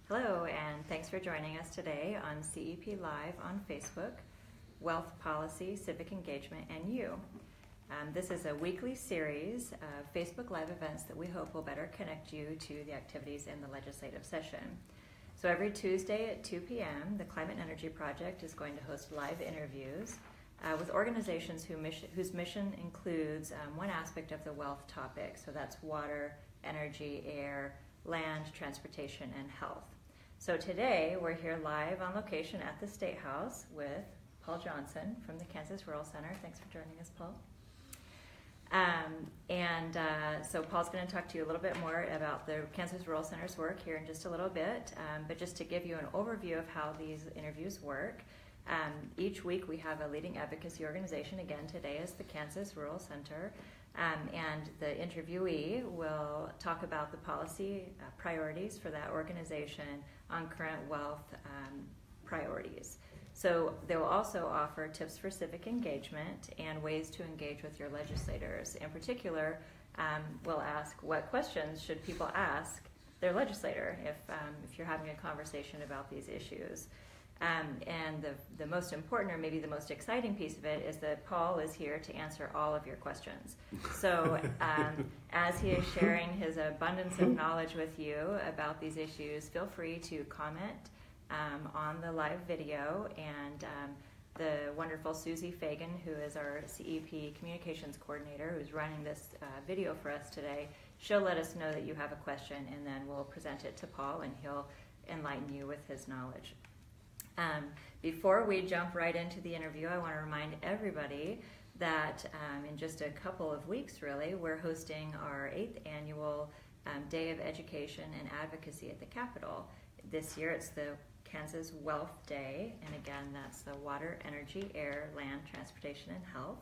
Hello, and thanks for joining us today on CEP Live on Facebook, Wealth Policy, Civic Engagement, and You. This is a weekly series of Facebook Live events that we hope will better connect you to the activities in the legislative session. So every Tuesday at 2 p.m., the Climate and Energy Project is going to host live interviews with organizations whose mission includes one aspect of the wealth topic. So that's water, energy, air, land, transportation, and health. So today we're here live on location at the State House with Paul Johnson from the Kansas Rural Center. Thanks for joining us, Paul. So Paul's going to talk to you a little bit more about the Kansas Rural Center's work here in just a little bit, but just to give you an overview of how these interviews work. Each week we have a leading advocacy organization. Again, today is the Kansas Rural Center. And the interviewee will talk about the policy priorities for that organization on current wealth priorities. So they will also offer tips for civic engagement and ways to engage with your legislators. In particular, we'll ask what questions should people ask their legislator if you're having a conversation about these issues. And the most important, or maybe the most exciting piece of it, is that Paul is here to answer all of your questions. So as he is sharing his abundance of knowledge with you about these issues, feel free to comment on the live video, and the wonderful Susie Fagan, who is our CEP communications coordinator, who's running this video for us today, she'll let us know that you have a question, and then we'll present it to Paul, and he'll enlighten you with his knowledge. Before we jump right into the interview, I want to remind everybody that in just a couple of weeks, really, we're hosting our 8th annual Day of Education and Advocacy at the Capitol. This year it's the Kansas Wealth Day, and again, that's the water, energy, air, land, transportation, and health.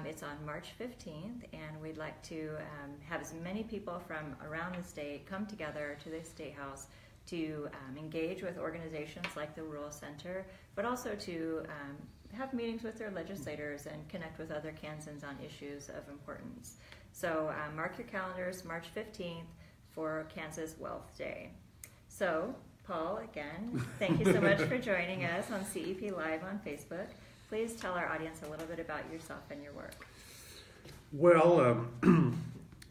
It's on March 15th, and we'd like to have as many people from around the state come together to the State House to engage with organizations like the Rural Center, but also to have meetings with their legislators and connect with other Kansans on issues of importance. So mark your calendars, March 15th for Kansas Wealth Day. So, Paul, again, thank you so much for joining us on CEP Live on Facebook. Please tell our audience a little bit about yourself and your work. Well,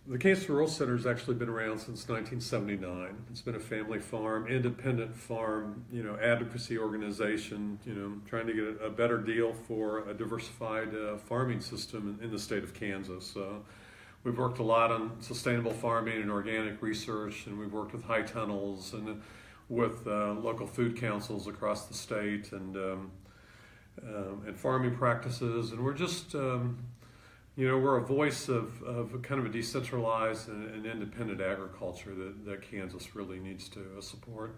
the Kansas Rural Center has actually been around since 1979. It's been a family farm, independent farm, advocacy organization, trying to get a better deal for a diversified farming system in the state of Kansas. We've worked a lot on sustainable farming and organic research, and we've worked with high tunnels and with local food councils across the state and farming practices. And we're just we're a voice of kind of a decentralized and independent agriculture that Kansas really needs to support.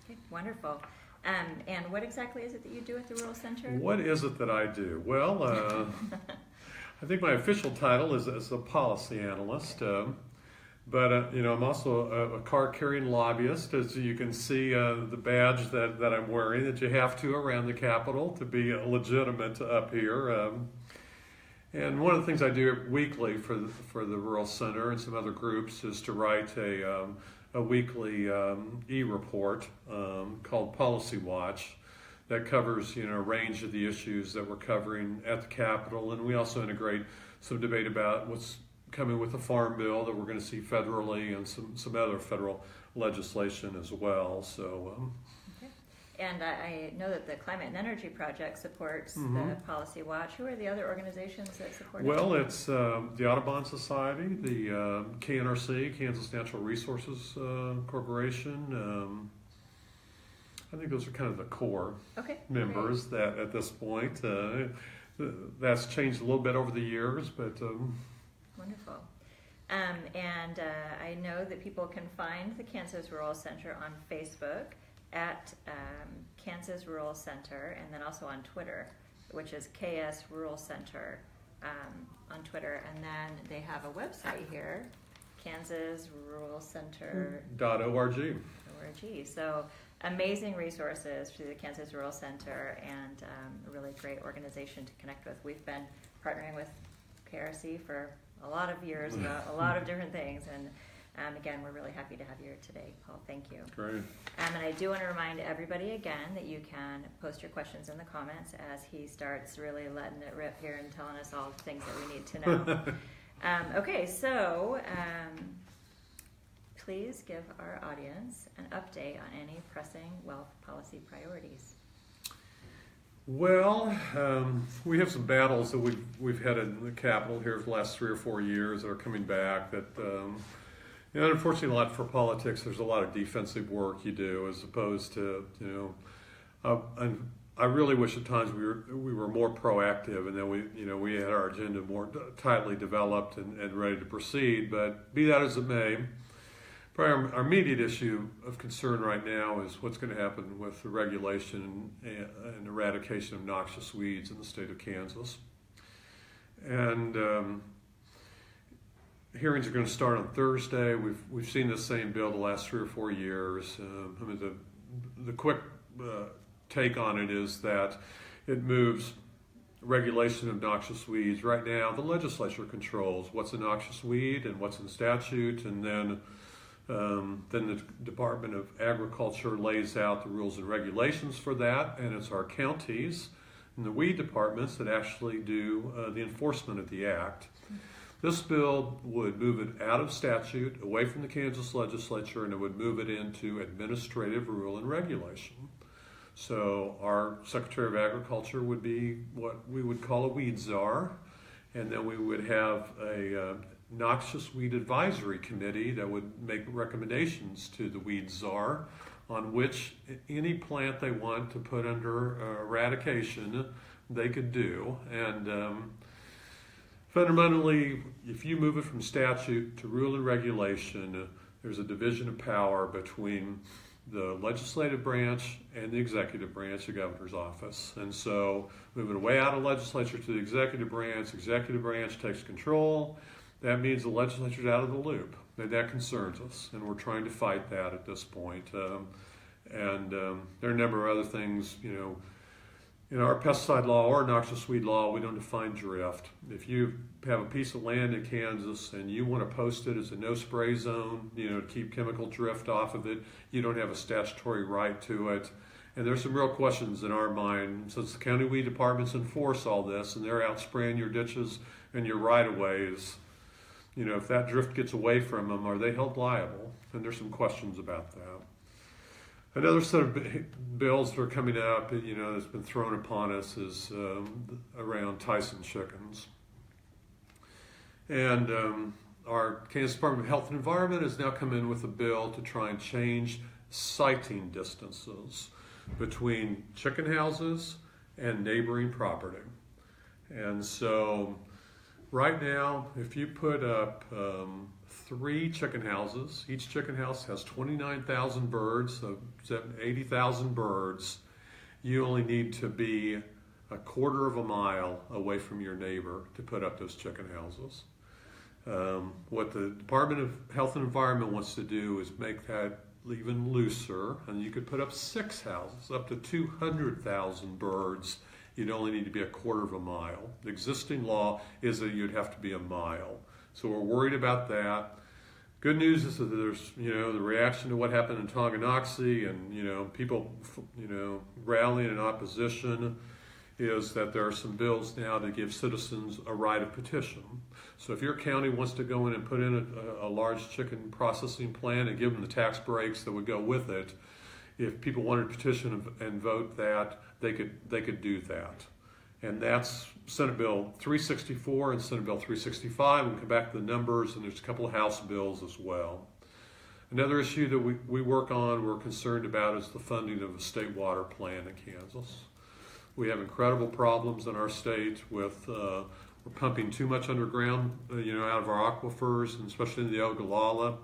Okay, wonderful. And what exactly is it that you do at the Rural Center? What is it that I do? Well, I think my official title is as a policy analyst, but I'm also a card-carrying lobbyist. As you can see, the badge that I'm wearing that you have to around the Capitol to be legitimate up here. And one of the things I do weekly for the Rural Center and some other groups is to write a weekly e-report called Policy Watch that covers a range of the issues that we're covering at the Capitol. And we also integrate some debate about what's coming with the Farm Bill that we're going to see federally and some other federal legislation as well. So. And I know that the Climate and Energy Project supports the Policy Watch. Who are the other organizations that support it? Well, it's the Audubon Society, the KNRC, Kansas Natural Resources Corporation. I think those are kind of the core members that at this point. That's changed a little bit over the years, but... Wonderful. And I know that people can find the Kansas Rural Center on Facebook at Kansas Rural Center, and then also on Twitter, which is KS Rural Center on Twitter. And then they have a website here, Kansas Rural Center .org. So amazing resources through the Kansas Rural Center, and a really great organization to connect with. We've been partnering with KRC for a lot of years about a lot of different things, and Again, we're really happy to have you here today, Paul. Thank you. Great. And I do want to remind everybody again that you can post your questions in the comments as he starts really letting it rip here and telling us all the things that we need to know. Okay, so please give our audience an update on any pressing wealth policy priorities. Well, we have some battles that we've had in the Capitol here for the last 3 or 4 years that are coming back. That unfortunately, a lot for politics. There's a lot of defensive work you do as opposed to and I really wish at times we were more proactive, and then we had our agenda more tightly developed and ready to proceed. But be that as it may. Probably our immediate issue of concern right now is what's going to happen with the regulation and eradication of noxious weeds in the state of Kansas. And hearings are going to start on Thursday. We've seen the same bill the last 3 or 4 years. The quick take on it is that it moves regulation of noxious weeds. Right now, the legislature controls what's a noxious weed and what's in statute, and then the Department of Agriculture lays out the rules and regulations for that, and it's our counties and the weed departments that actually do the enforcement of the act. This bill would move it out of statute, away from the Kansas legislature, and it would move it into administrative rule and regulation. So our Secretary of Agriculture would be what we would call a weed czar, and then we would have a noxious weed advisory committee that would make recommendations to the weed czar on which any plant they want to put under eradication they could do. And fundamentally, if you move it from statute to rule and regulation, there's a division of power between the legislative branch and the executive branch, the governor's office. And so moving away out of legislature to the executive branch takes control. That means the legislature's out of the loop, and that concerns us, and we're trying to fight that at this point. And there are a number of other things, in our pesticide law or noxious weed law, we don't define drift. If you have a piece of land in Kansas and you want to post it as a no-spray zone, to keep chemical drift off of it, you don't have a statutory right to it. And there's some real questions in our mind, since the county weed departments enforce all this, and they're out spraying your ditches and your right-of-ways. If that drift gets away from them, are they held liable? And there's some questions about that. Another set of bills that are coming up, that's been thrown upon us is around Tyson chickens. And our Kansas Department of Health and Environment has now come in with a bill to try and change sighting distances between chicken houses and neighboring property. And so right now, if you put up 3 chicken houses, each chicken house has 29,000 birds, so 80,000 birds, you only need to be a quarter of a mile away from your neighbor to put up those chicken houses. What the Department of Health and Environment wants to do is make that even looser, and you could put up 6 houses, up to 200,000 birds. You'd only need to be a quarter of a mile. The existing law is that you'd have to be a mile. So we're worried about that. Good news is that there's, the reaction to what happened in Tonganoxie and, people, rallying in opposition is that there are some bills now to give citizens a right of petition. So if your county wants to go in and put in a large chicken processing plant and give them the tax breaks that would go with it, if people wanted to petition and vote that, they could do that. And that's Senate Bill 364 and Senate Bill 365. We'll come back to the numbers, and there's a couple of House bills as well. Another issue that we work on, we're concerned about, is the funding of a state water plan in Kansas. We have incredible problems in our state with we're pumping too much underground, out of our aquifers, and especially in the Ogallala.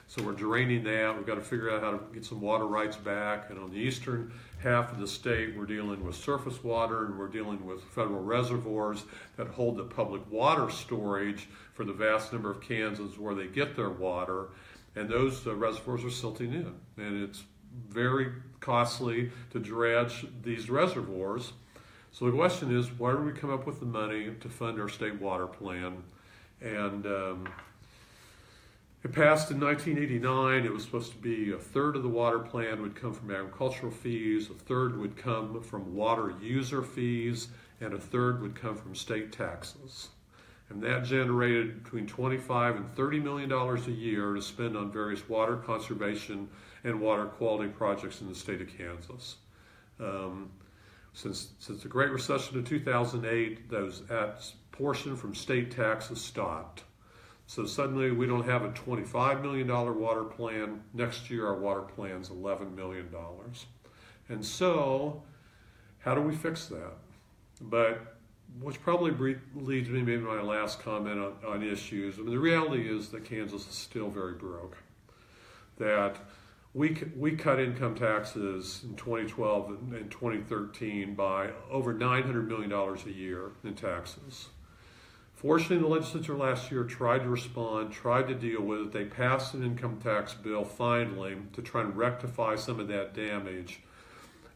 So we're draining that. We've got to figure out how to get some water rights back. And on the eastern half of the state, we're dealing with surface water, and we're dealing with federal reservoirs that hold the public water storage for the vast number of Kansans where they get their water. And those reservoirs are silting in. And it's very costly to dredge these reservoirs. So the question is, where do we come up with the money to fund our state water plan? And It passed in 1989. It was supposed to be a third of the water plan would come from agricultural fees, a third would come from water user fees, and a third would come from state taxes. And that generated between $25 and $30 million a year to spend on various water conservation and water quality projects in the state of Kansas. Since the Great Recession of 2008, that portion from state taxes stopped. So suddenly we don't have a $25 million water plan. Next year our water plan's $11 million. And so how do we fix that? But which probably leads me maybe to my last comment on issues. I mean, the reality is that Kansas is still very broke. That we cut income taxes in 2012 and 2013 by over $900 million a year in taxes. Fortunately, the legislature last year tried to respond, tried to deal with it. They passed an income tax bill finally to try and rectify some of that damage.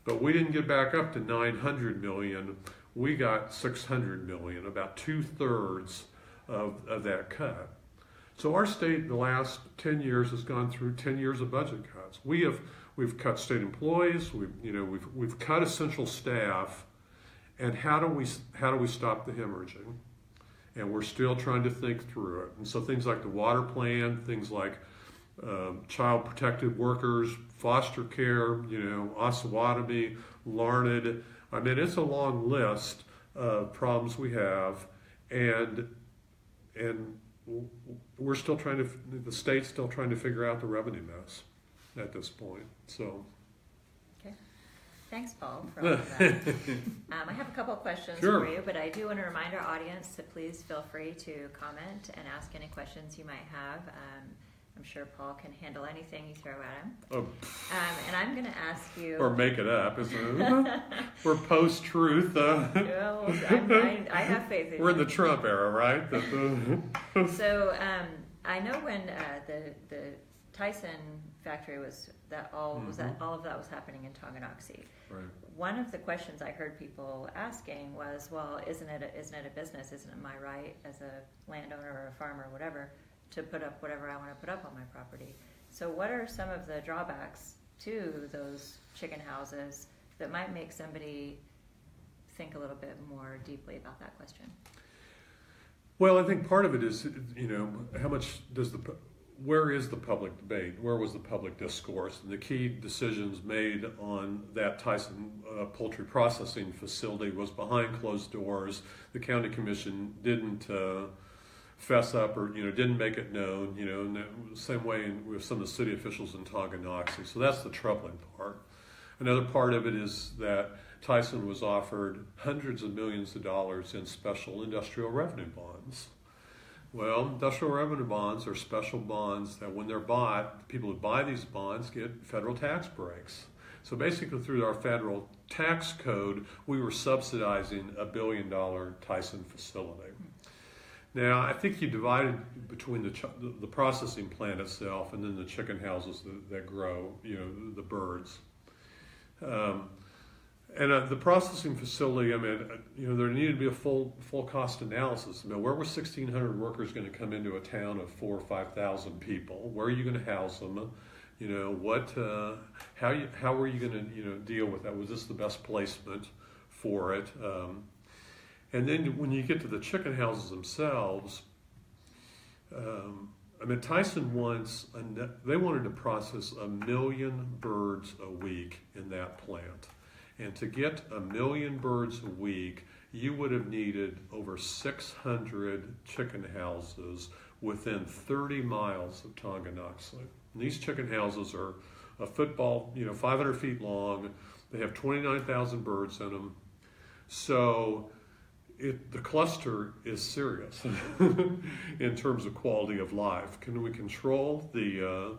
But we didn't get back up to $900 million. We got $600 million, about 2/3 of that cut. So our state in the last 10 years has gone through 10 years of budget cuts. We've cut state employees, we've cut essential staff, and how do we stop the hemorrhaging? And we're still trying to think through it. And so things like the water plan, things like child protective workers, foster care, Osawatomie, Larned. I mean, it's a long list of problems we have, and we're still the state's still trying to figure out the revenue mess at this point. So. Thanks, Paul, for all of that. I have a couple of questions for you, but I do want to remind our audience to please feel free to comment and ask any questions you might have. I'm sure Paul can handle anything you throw at him. Oh. And I'm going to ask you... Or make it up. We're post-truth. Well, I have faith in you. We're in the Trump era, right? So I know when the Tyson factory was all of that was happening in Tonganoxie. Right. One of the questions I heard people asking was, well, isn't it a business? Isn't it my right as a landowner or a farmer or whatever to put up whatever I want to put up on my property? So what are some of the drawbacks to those chicken houses that might make somebody think a little bit more deeply about that question? Well, I think part of it is, how much where is the public debate? Where was the public discourse? And the key decisions made on that Tyson poultry processing facility was behind closed doors. The county commission didn't fess up or didn't make it known. In the same way with some of the city officials in Tonganoxie. So that's the troubling part. Another part of it is that Tyson was offered hundreds of millions of dollars in special industrial revenue bonds. Well, industrial revenue bonds are special bonds that when they're bought, the people who buy these bonds get federal tax breaks. So basically through our federal tax code, we were subsidizing a $1 billion Tyson facility. Now, I think you divided between the processing plant itself and then the chicken houses that grow, the birds. And the processing facility, there needed to be a full cost analysis. Where were 1,600 workers going to come into a town of 4,000 or 5,000 people? Where are you going to house them? How were you going to deal with that? Was this the best placement for it? And then when you get to the chicken houses themselves, Tyson they wanted to process 1 million birds a week in that plant. And to get 1 million birds a week, you would have needed over 600 chicken houses within 30 miles of Tonganoxie. And these chicken houses are a football, 500 feet long. They have 29,000 birds in them. So the cluster is serious in terms of quality of life. Can we control the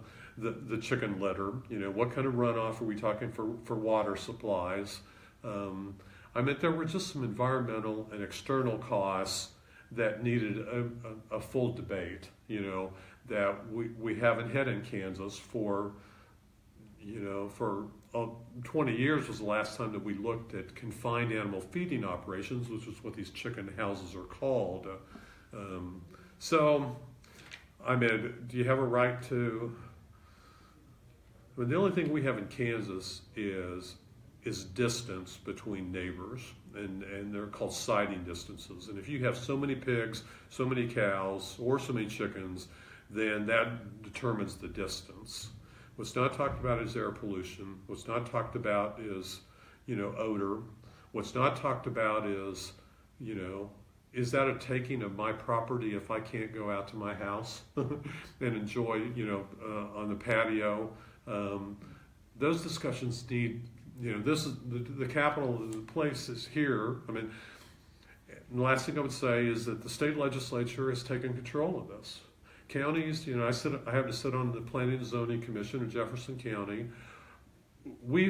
chicken litter? What kind of runoff are we talking for water supplies? There were just some environmental and external costs that needed a full debate, that we haven't had in Kansas for 20 years was the last time that we looked at confined animal feeding operations, which is what these chicken houses are called. So I mean, do you have a right to? I mean, the only thing we have in Kansas is distance between neighbors, and they're called sighting distances. And if you have so many pigs, so many cows, or so many chickens, then that determines the distance. What's not talked about is air pollution. What's not talked about is, odor. What's not talked about is, is that a taking of my property if I can't go out to my house and enjoy, on the patio? Those discussions need, this is the capital of the place is here. I mean, the last thing I would say is that the state legislature has taken control of this. Counties, I have to sit on the Planning and Zoning Commission in Jefferson County. We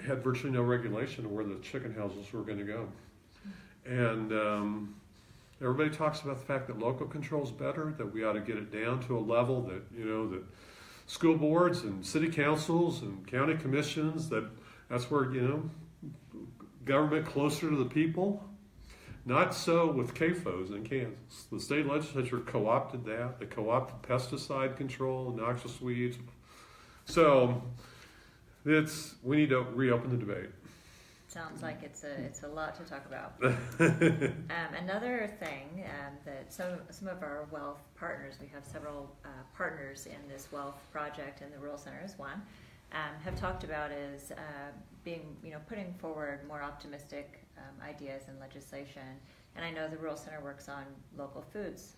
had virtually no regulation of where the chicken houses were going to go. And everybody talks about the fact that local control is better, that we ought to get it down to a level that, that school boards and city councils and county commissions, that's where, government closer to the people. Not so with CAFOs in Kansas. The state legislature co-opted that. They co-opted pesticide control, noxious weeds. So we need to reopen the debate. Sounds like it's a lot to talk about. Another thing that some of our wealth partners, we have several partners in this wealth project, and the Rural Center is one, have talked about is putting forward more optimistic ideas and legislation. And I know the Rural Center works on local foods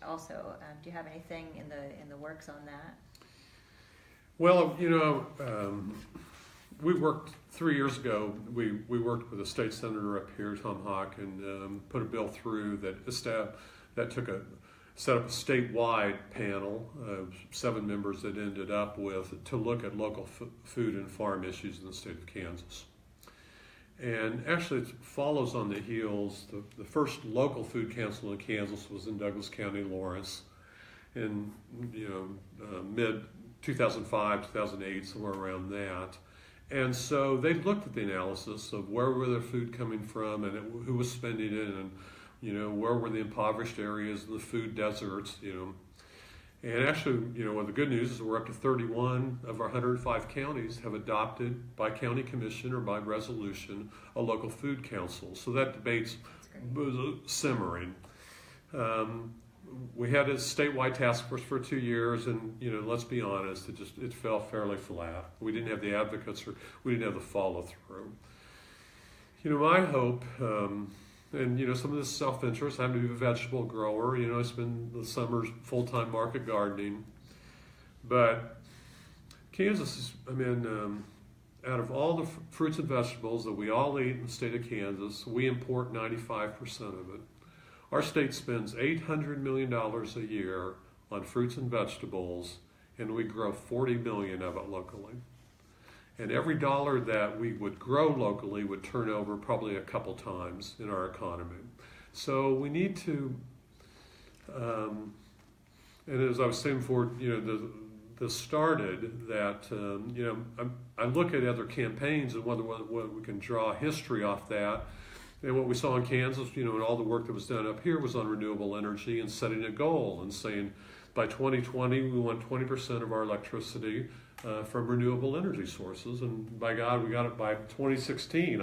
also. Do you have anything in the works on that? Well, we worked 3 years ago. We worked with a state senator up here, Tom Hawk, and put a bill through that set up a statewide panel of 7 members that ended up to look at local food and farm issues in the state of Kansas. And actually, it follows on the heels. The first local food council in Kansas was in Douglas County, Lawrence, in mid 2005, 2008, somewhere around that. And so they looked at the analysis of where were their food coming from and who was spending it, and where were the impoverished areas, the food deserts, And actually, well, the good news is we're up to 31 of our 105 counties have adopted by county commission or by resolution a local food council. So that debate's simmering. We had a statewide task force for 2 years, and let's be honest, it fell fairly flat. We didn't have the advocates, or we didn't have the follow through. My hope. And some of this self-interest. I'm a vegetable grower. I spend the summers full-time market gardening. But Kansas is, out of all the fruits and vegetables that we all eat in the state of Kansas, we import 95% of it. Our state spends $800 million a year on fruits and vegetables, and we grow 40 million of it locally. And every dollar that we would grow locally would turn over probably a couple times in our economy. So we need to, and as I was saying before, this started that, I look at other campaigns and whether we can draw history off that. And what we saw in Kansas, and all the work that was done up here was on renewable energy and setting a goal and saying by 2020 we want 20% of our electricity from renewable energy sources, and by God, we got it by 2016,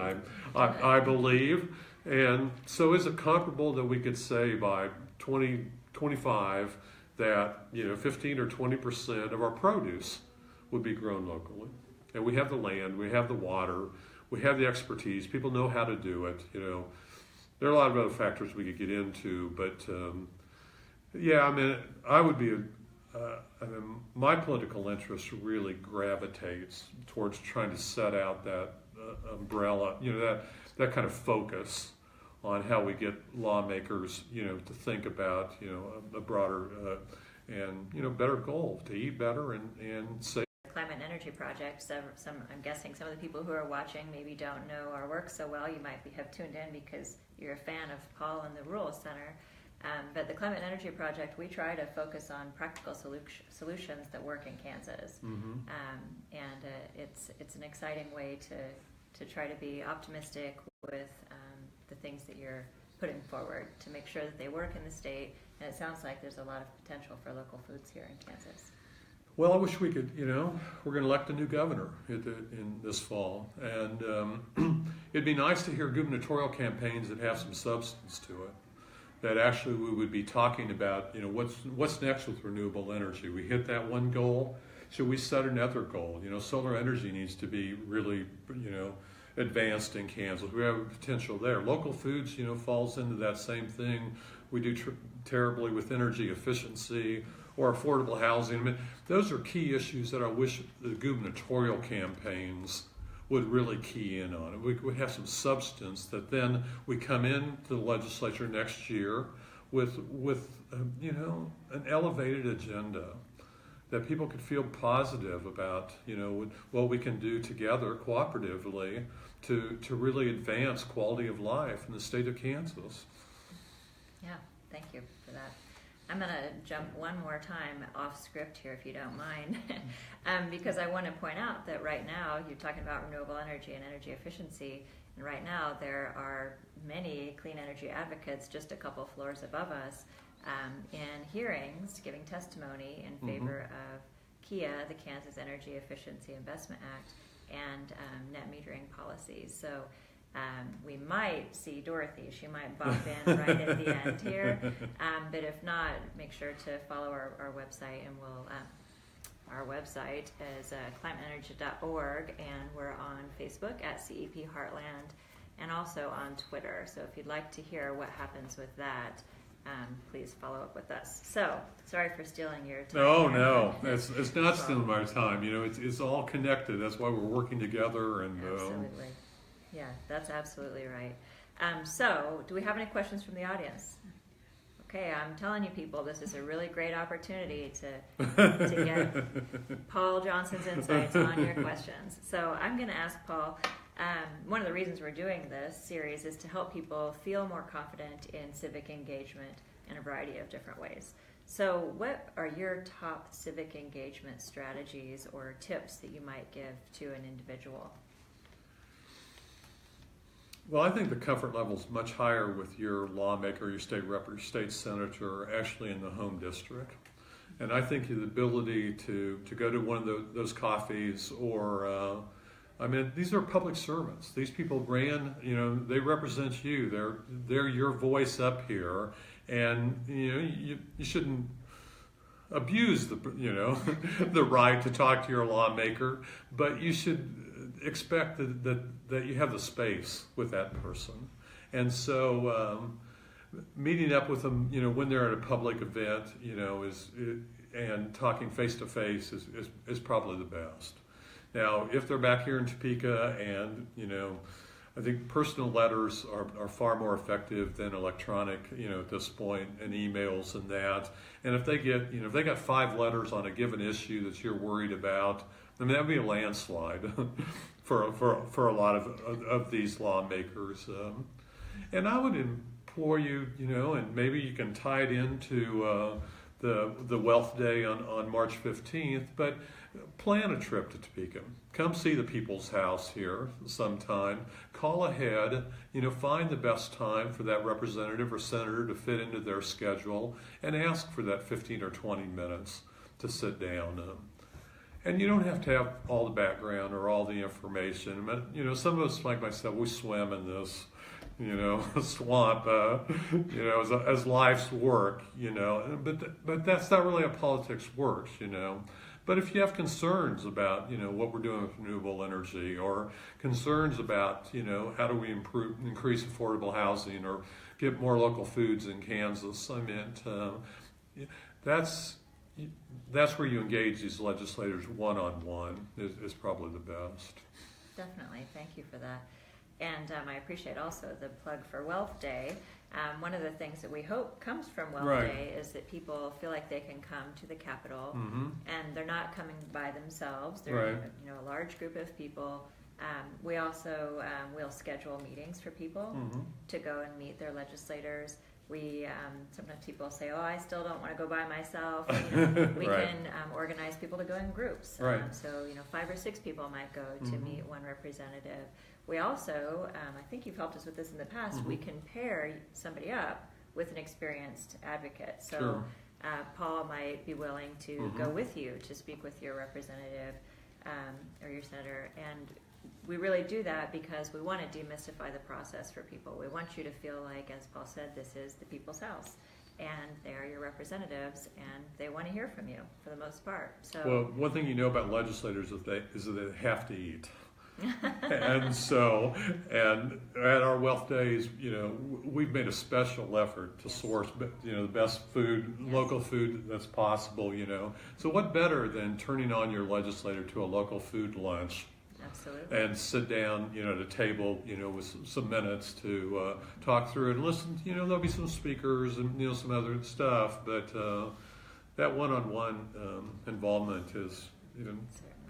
I believe. And so is it comparable that we could say by 2025 that 15 or 20% of our produce would be grown locally? And we have the land, we have the water, we have the expertise, people know how to do it. There are a lot of other factors we could get into, but I would be my political interest really gravitates towards trying to set out that umbrella, that kind of focus on how we get lawmakers, to think about, a broader and better goal to eat better and save. Climate and Energy Project. So I'm guessing some of the people who are watching maybe don't know our work so well. You might have tuned in because you're a fan of Paul and the Rural Center. But the Climate and Energy Project, we try to focus on practical solutions that work in Kansas. Mm-hmm. It's an exciting way to try to be optimistic with the things that you're putting forward to make sure that they work in the state. And it sounds like there's a lot of potential for local foods here in Kansas. Well, I wish we could, we're going to elect a new governor in this fall. And it'd be nice to hear gubernatorial campaigns that have some substance to it. That actually we would be talking about, what's next with renewable energy. We hit that one goal. Should we set another goal? Solar energy needs to be really, advanced in Kansas. We have a potential there. Local foods, falls into that same thing. We do terribly with energy efficiency or affordable housing. I mean, those are key issues that I wish the gubernatorial campaigns would really key in on. We would have some substance that then we come into the legislature next year with an elevated agenda that people could feel positive about, what we can do together cooperatively to really advance quality of life in the state of Kansas. Yeah, thank you for that. I'm going to jump one more time off script here, if you don't mind, because I want to point out that right now, you're talking about renewable energy and energy efficiency, and right now there are many clean energy advocates just a couple floors above us in hearings giving testimony in favor of KEIA, the Kansas Energy Efficiency Investment Act, and net metering policies. So we might see Dorothy. She might bump in right at the end here. But if not, make sure to follow our website, and our website is climateenergy.org, and we're on Facebook at CEP Heartland, and also on Twitter. So if you'd like to hear what happens with that, please follow up with us. So, sorry for stealing your time. No, it's not stealing my time. It's all connected. That's why we're working together. And absolutely. Yeah, that's absolutely right. So, do we have any questions from the audience? Okay, I'm telling you people, this is a really great opportunity to get Paul Johnson's insights on your questions. So I'm going to ask Paul, one of the reasons we're doing this series is to help people feel more confident in civic engagement in a variety of different ways. So what are your top civic engagement strategies or tips that you might give to an individual? Well, I think the comfort level is much higher with your lawmaker, your state rep, or your state senator actually in the home district. And I think the ability to go to one of those coffees or, these are public servants. These people they represent you. They're your voice up here. And, you shouldn't abuse the right to talk to your lawmaker, but you should expect that you have the space with that person. And so meeting up with them, when they're at a public event, and talking face to face is probably the best. Now, if they're back here in Topeka and, I think personal letters are far more effective than electronic, at this point, and emails and that. And if they get, if they got 5 letters on a given issue that you're worried about, that'd be a landslide for a lot of these lawmakers. And I would implore you, and maybe you can tie it into the Wealth Day on March 15th, but plan a trip to Topeka. Come see the People's House here sometime. Call ahead, find the best time for that representative or senator to fit into their schedule and ask for that 15 or 20 minutes to sit down. And you don't have to have all the background or all the information. But, some of us, like myself, we swim in this, swamp, as life's work, But that's not really how politics works, But if you have concerns about, what we're doing with renewable energy, or concerns about, how do we increase affordable housing or get more local foods in Kansas, that's where you engage these legislators one-on-one is probably the best. Definitely. Thank you for that. And I appreciate also the plug for Wealth Day. One of the things that we hope comes from Wealth Day is that people feel like they can come to the Capitol, and they're not coming by themselves. They're a large group of people. We also will schedule meetings for people to go and meet their legislators. We sometimes people say, "Oh, I still don't want to go by myself." We Right. can organize people to go in groups. Right. So 5 or 6 people might go to meet one representative. We also, I think you've helped us with this in the past. We can pair somebody up with an experienced advocate. So Sure. Paul might be willing to go with you to speak with your representative or your senator, and we really do that because we want to demystify the process for people. We want you to feel like, as Paul said, this is the people's house, and they are your representatives, and they want to hear from you for the most part. So, Well, one thing you know about legislators is that they have to eat. And so, and at our Wealth Days, we've made a special effort to source, the best food, local food that's possible, So what better than turning on your legislator to a local food lunch? Absolutely. And sit down, at a table, with some minutes to talk through it and listen. There'll be some speakers and some other stuff, but that one-on-one involvement is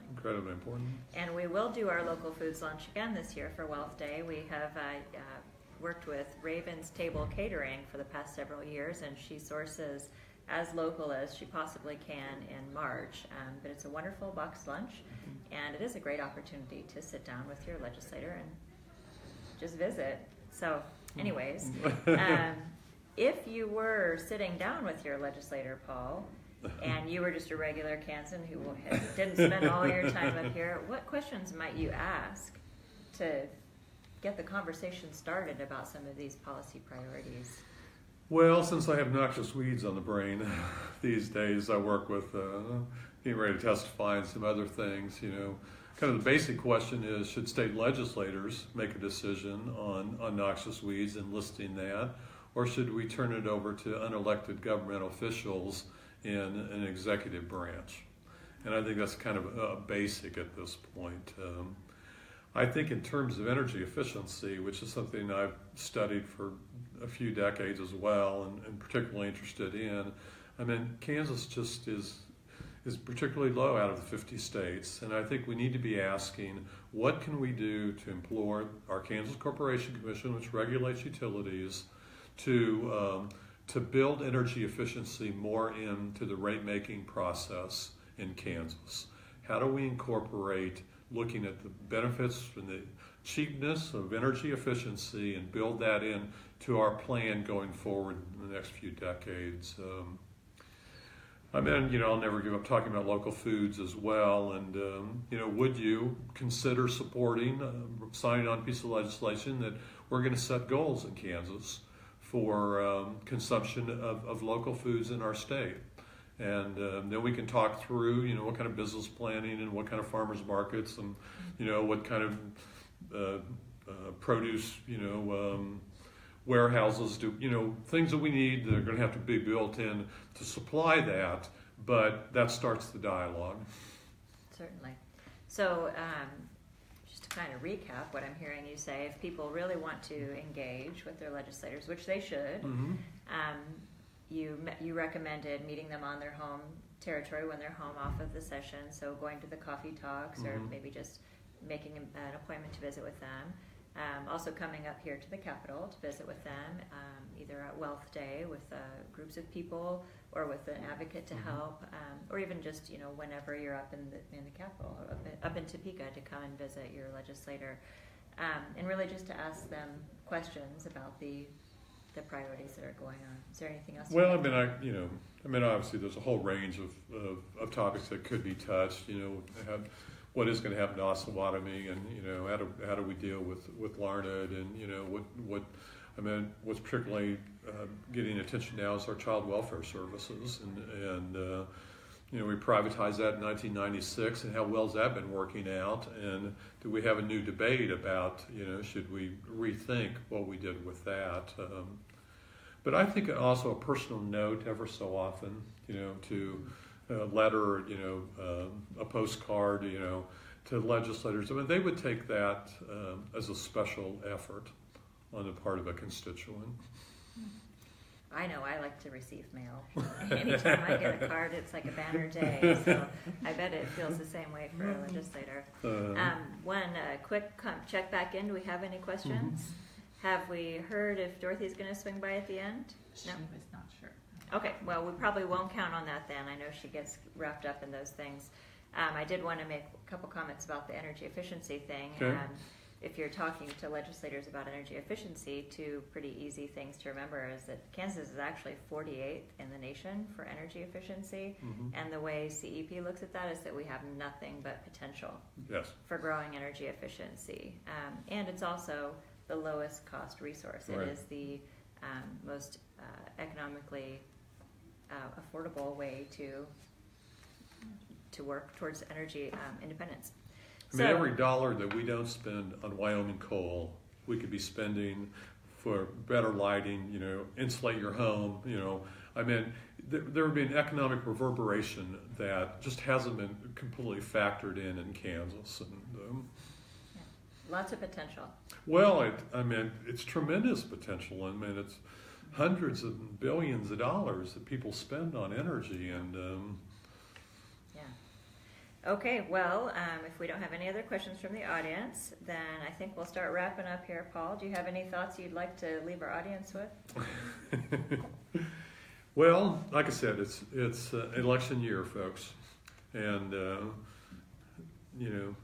incredibly important. And we will do our local foods lunch again this year for Wealth Day. We have worked with Raven's Table Catering for the past several years, and she sources as local as she possibly can in March. But it's a wonderful box lunch, and it is a great opportunity to sit down with your legislator and just visit. So anyways, if you were sitting down with your legislator, Paul, and you were just a regular Kansan who didn't spend all your time up here, what questions might you ask to get the conversation started about some of these policy priorities? Well, since I have noxious weeds on the brain these days, I work with getting ready to testify and some other things. Kind of the basic question is, should state legislators make a decision on noxious weeds and listing that, or should we turn it over to unelected governmental officials in an executive branch? And I think that's kind of a basic at this point. I think in terms of energy efficiency, which is something I've studied for a few decades as well and particularly interested in, Kansas just is particularly low out of the 50 states, and I think we need to be asking, what can we do to implore our Kansas Corporation Commission, which regulates utilities, to build energy efficiency more into the rate-making process in Kansas? How do we incorporate looking at the benefits and the cheapness of energy efficiency and build that in to our plan going forward in the next few decades? I'll never give up talking about local foods as well. And, would you consider supporting, signing on a piece of legislation that we're going to set goals in Kansas for consumption of local foods in our state? And then we can talk through, what kind of business planning and what kind of farmers markets and, what kind of produce, warehouses do, things that we need that are going to have to be built in to supply that, but that starts the dialogue. Certainly. So just to kind of recap what I'm hearing you say, if people really want to engage with their legislators, which they should, you recommended meeting them on their home territory when they're home off of the session, so going to the coffee talks or maybe just making an appointment to visit with them. Also coming up here to the Capitol to visit with them, either at Wealth Day with groups of people or with an advocate to help, or even just whenever you're up in the Capitol, or up in Topeka to come and visit your legislator, and really just to ask them questions about the priorities that are going on. Is there anything else? Well, obviously there's a whole range of topics that could be touched. What is going to happen to Osawatomie, and how do we deal with Larned, and what's particularly getting attention now is our child welfare services, and we privatized that in 1996, and how well's that been working out? And do we have a new debate about should we rethink what we did with that? But I think also a personal note ever so often, to a letter, a postcard, to legislators. They would take that as a special effort on the part of a constituent. I know I like to receive mail. Anytime I get a card, it's like a banner day. So I bet it feels the same way for a legislator. One quick check back in. Do we have any questions? Have we heard if Dorothy's going to swing by at the end? She was not sure. Okay, well, we probably won't count on that then. I know she gets wrapped up in those things. I did want to make a couple comments about the energy efficiency thing. Okay. If you're talking to legislators about energy efficiency, two pretty easy things to remember is that Kansas is actually 48th in the nation for energy efficiency. Mhm. And the way CEP looks at that is that we have nothing but potential Yes. for growing energy efficiency. And it's also the lowest cost resource. Right. It is the most economically affordable way to work towards energy independence. I mean, every dollar that we don't spend on Wyoming coal, we could be spending for better lighting, insulate your home, I mean, there would be an economic reverberation that just hasn't been completely factored in Kansas. And, lots of potential. well, it's tremendous potential. I mean, it's hundreds of billions of dollars that people spend on energy, and Okay, well, if we don't have any other questions from the audience, then I think we'll start wrapping up here. Paul, do you have any thoughts you'd like to leave our audience with? Well, like I said, it's election year, folks, and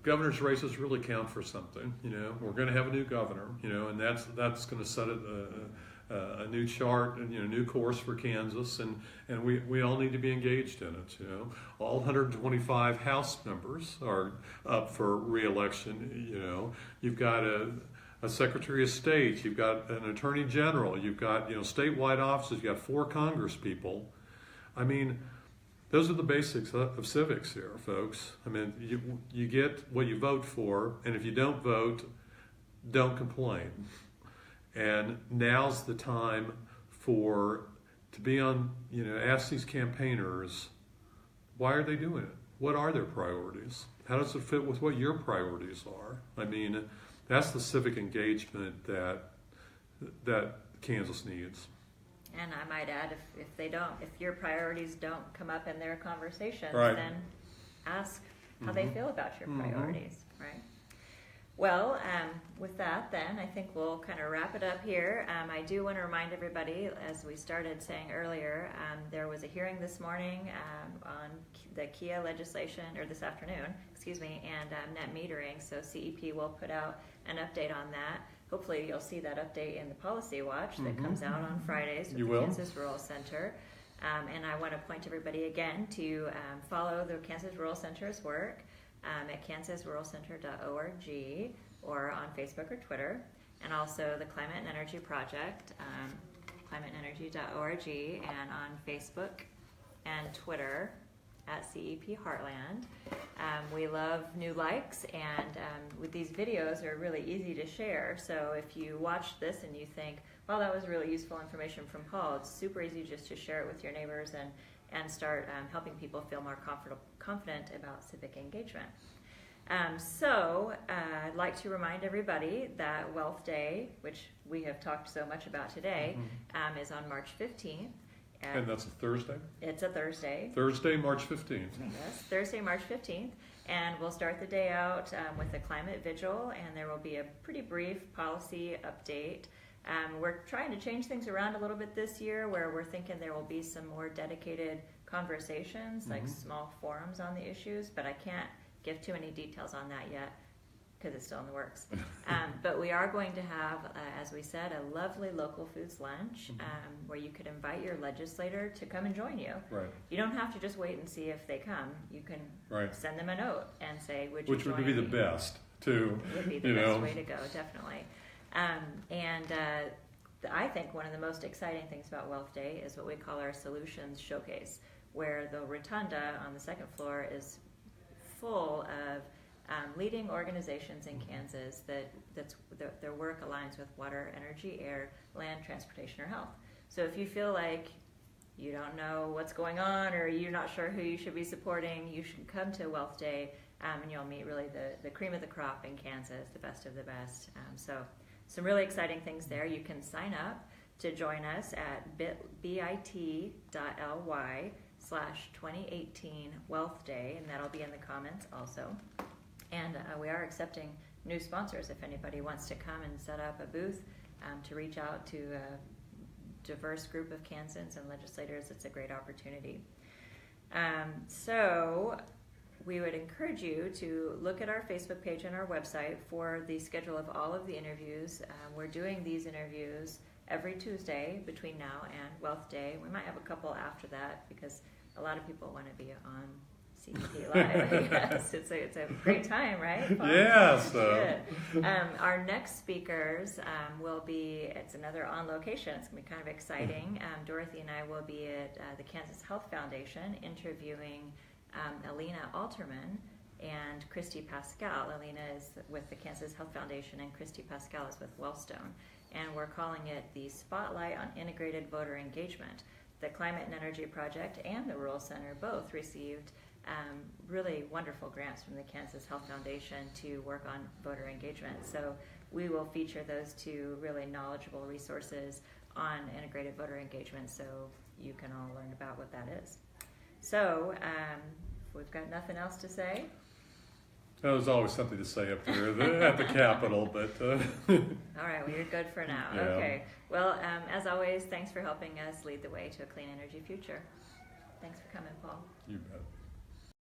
governor's races really count for something. We're going to have a new governor, and that's going to set a new chart and new course for Kansas, and we all need to be engaged in it. All 125 House members are up for re-election. You've got a Secretary of State, you've got an Attorney General, you've got statewide offices, you've got 4 Congress people. I mean, those are the basics of civics here, folks. I mean, you get what you vote for, and if you don't vote, don't complain. And now's the time to be on, ask these campaigners, why are they doing it? What are their priorities? How does it fit with what your priorities are? I mean, that's the civic engagement that Kansas needs. And I might add, if your priorities don't come up in their conversations, right. then ask how they feel about your priorities, right? Well, with that then, I think we'll kind of wrap it up here. I do want to remind everybody, as we started saying earlier, there was a hearing this morning on the KIA legislation, or this afternoon, and net metering, so CEP will put out an update on that. Hopefully you'll see that update in the Policy Watch that comes out on Fridays with the Kansas Rural Center. And I want to point everybody again to follow the Kansas Rural Center's work at kansasruralcenter.org or on Facebook or Twitter, and also the Climate and Energy Project, climateenergy.org, and on Facebook and Twitter at CEP Heartland. We love new likes, and with these videos are really easy to share. So if you watch this and you think, wow, that was really useful information from Paul, it's super easy just to share it with your neighbors and start helping people feel more confident about civic engagement. So I'd like to remind everybody that Wealth Day, which we have talked so much about today, is on March 15th. And that's a Thursday? It's a Thursday. Thursday, March 15th. Yes, Thursday, March 15th. And we'll start the day out with a climate vigil, and there will be a pretty brief policy update. We're trying to change things around a little bit this year, where we're thinking there will be some more dedicated conversations, like small forums on the issues, but I can't give too many details on that yet because it's still in the works. But we are going to have, as we said, a lovely local foods lunch where you could invite your legislator to come and join you. Right. You don't have to just wait and see if they come. You can send them a note and say, would you join me? Which would be the best, too. Would be the best way to go, definitely. I think one of the most exciting things about Wealth Day is what we call our Solutions Showcase, where the rotunda on the second floor is full of leading organizations in Kansas their work aligns with water, energy, air, land, transportation, or health. So if you feel like you don't know what's going on or you're not sure who you should be supporting, you should come to Wealth Day, and you'll meet really the cream of the crop in Kansas, the best of the best. So some really exciting things there. You can sign up to join us at bit.ly/2018 Wealth Day, and that'll be in the comments also. And we are accepting new sponsors if anybody wants to come and set up a booth to reach out to diverse group of Kansans and legislators, it's a great opportunity. So we would encourage you to look at our Facebook page and our website for the schedule of all of the interviews. We're doing these interviews every Tuesday between now and Wealth Day. We might have a couple after that because a lot of people want to be on CEP Live. Yes, it's a great time, right, Paul? Yes. Good. Our next speakers will be, it's another on location. It's going to be kind of exciting. Dorothy and I will be at the Kansas Health Foundation interviewing Alina Alterman and Christy Pascal. Alina is with the Kansas Health Foundation and Christy Pascal is with Wellstone. And we're calling it the Spotlight on Integrated Voter Engagement. The Climate and Energy Project and the Rural Center both received really wonderful grants from the Kansas Health Foundation to work on voter engagement. So we will feature those two really knowledgeable resources on integrated voter engagement so you can all learn about what that is. So we've got nothing else to say. There's always something to say up there at the Capitol, but... All right, well, you're good for now. Yeah. Okay. Well, as always, thanks for helping us lead the way to a clean energy future. Thanks for coming, Paul. You bet.